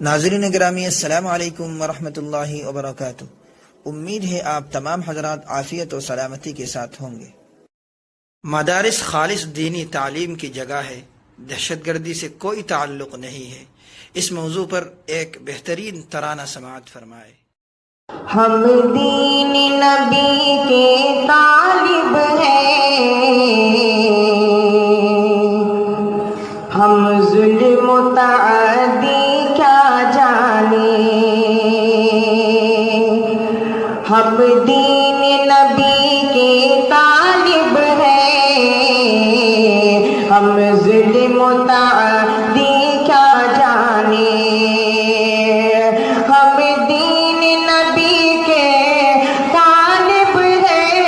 ناظرین گرامی، السلام علیکم ورحمۃ اللہ وبرکاتہ۔ امید ہے آپ تمام حضرات عافیت و سلامتی کے ساتھ ہوں گے۔ مدارس خالص دینی تعلیم کی جگہ ہے، دہشت گردی سے کوئی تعلق نہیں ہے۔ اس موضوع پر ایک بہترین ترانہ سماعت فرمائے۔ ہم دین نبی کے طالب ہیں، ہم ظلم و تعدی کیا جانے۔ ہم دین نبی کے طالب ہیں، ہم ظلم و تعدی کیا جانے۔ ہم دین نبی کے طالب ہیں،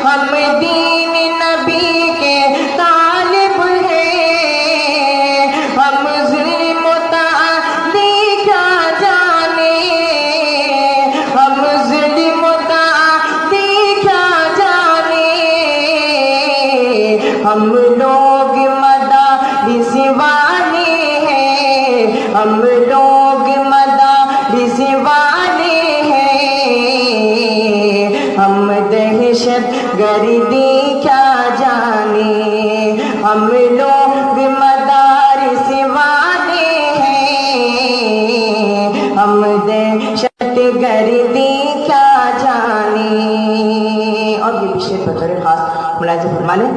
ہم دین نبی کے طالب ہیں، ہم ظلم و تعدی کیا جانے۔ ہم ظلم و تعدی کیا جانے۔ ہم لوگ مدارس والے ہیں، ہم لوگ مدارس والے ہیں، ہم دہشت گردی کیا جانے۔ ہم لوگ مدارس والے ہیں، ہم دہشت گردی کیا جانے۔ اور یہ بھی شعر بطور خاص ملاحظہ فرما لیں۔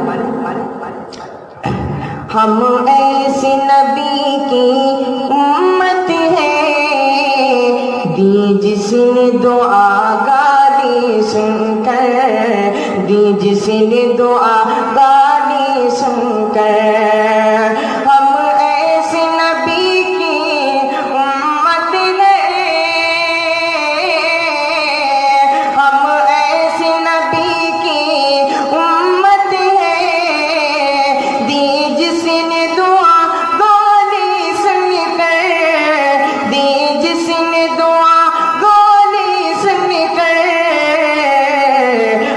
ہم ایسے نبی کی امت ہیں، دی جس نے دعا گالی سن کر، دی جس نے دعا گالی سن کر۔ ہم ایسے نبی کی امت ہیں، ہم ایسے نبی کی امت ہیں، دی جس نے دعا گالی سن کر، دی جس نے دعا گالی سن کر۔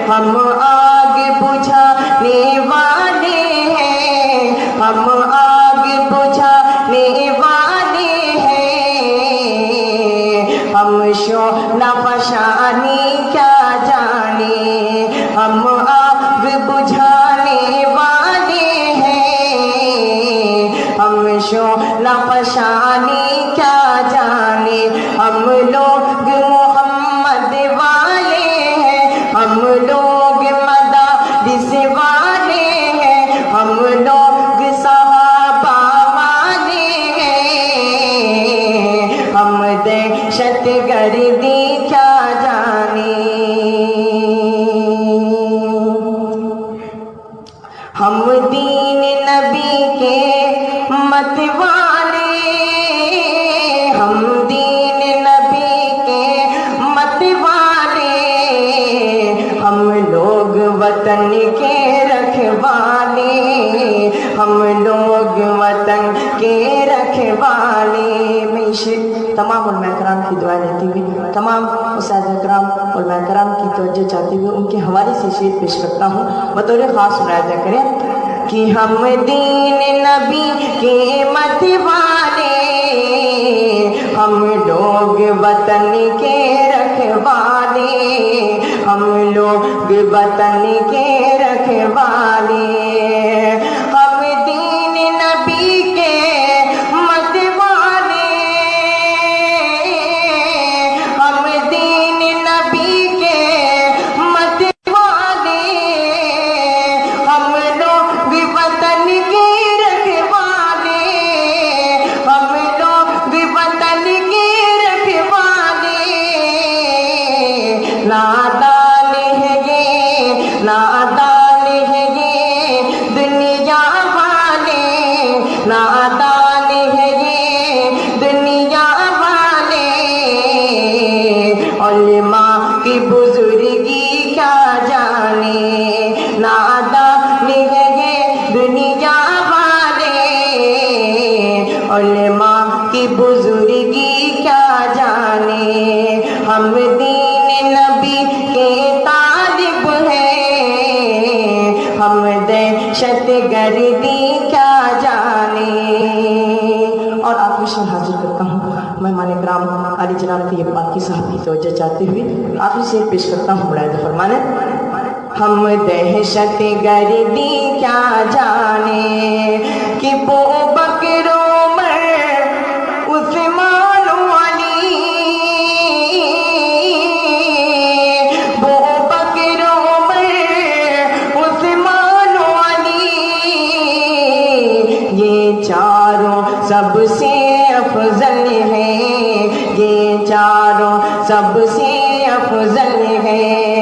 ہم آگ بجھانے والے ہیں، ہم آگ بجھانے والے ہیں، ہم شعلہ فشانی کیا جانے۔ ہم آگ بجھانے والے ہیں، ہم شعلہ فشانی کیا جانے۔ ہم لوگ محمد والے ہیں، ہم لوگ مدارس والے ہیں، ہم لوگ صحابہ والے ہیں، ہم دہشت گردی کیا جانے۔ ہم دین نبی کے مت والے، ہم دین نبی کے مت والے، ہم لوگ وطن کے رکھوالے، ہم لوگ وطن کے رکھوالے۔ میں تمام علماء کرام کی دعائیں لیتی ہوئی، تمام اساتذہ کرام علماء کرام کی توجہ چاہتے ہوئے ان کے حوالے سے شعر پیش کرتا ہوں، بطور خاص ملاحظہ کریں کہ ہم دین نبی کے مت والے، ہم لوگ وطن کے رکھوالے، ہم لوگ وطن کے رکھوالے۔ ہم دین نبی کے مت والے، ہم دین نبی کے مت والے، ہم لوگ وطن کے رکھوالے، ہم لوگ وطن کے رکھوالے۔ نادان ہے یہ، نادان ہے یہ دنیا والے، نادان ہے یہ دنیا والے، علماء کی بزرگی کیا جانے۔ نادان ہے یہ دنیا والے، علماء کی بزرگی کیا جانے۔ ہم دین نبی کے طالب ہیں، ہم دہشت گردی کیا جانے۔ پیش حاضر کرتا ہوں مہمان کرام علی جناب طیب پاکی صاحب کی توجہ چاہتے ہوئے آخری شعر پیش کرتا ہوں ملاحظہ فرمانے ہم دہشت گردی کیا جانے کہ بو بکر عمر عثمان علی بو بکر عمر عثمان علی یہ چاروں سب سے افضل ہیں یہ چاروں سب سے افضل ہیں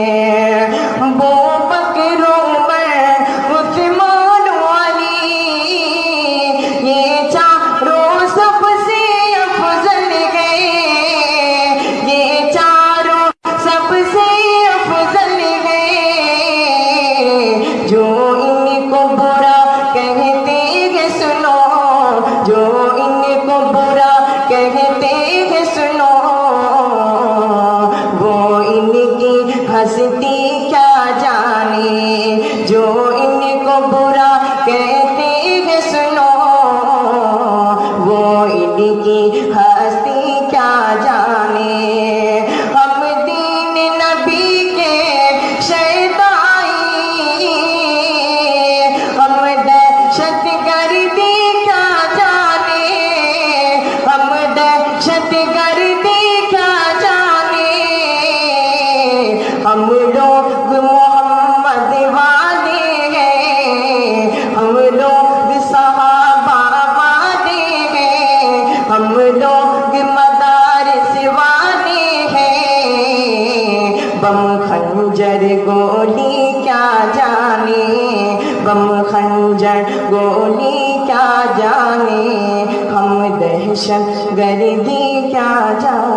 ہستی کیا جانے جو ان کو برا کہتے ہیں سنو وہ ان کی ہستی کیا جانے ہم دین نبی کے شیدائی ہم دہشت گردی کیا جانے ہم دہشت گردی کیا جانے ہم لوگ محمد والے ہیں ہم لوگ صحابہ والے ہیں ہم لوگ مدارس والے ہیں بم خنجر گولی کیا جانے بم خنجر گولی کیا جانے ہم دہشت گردی کیا جانے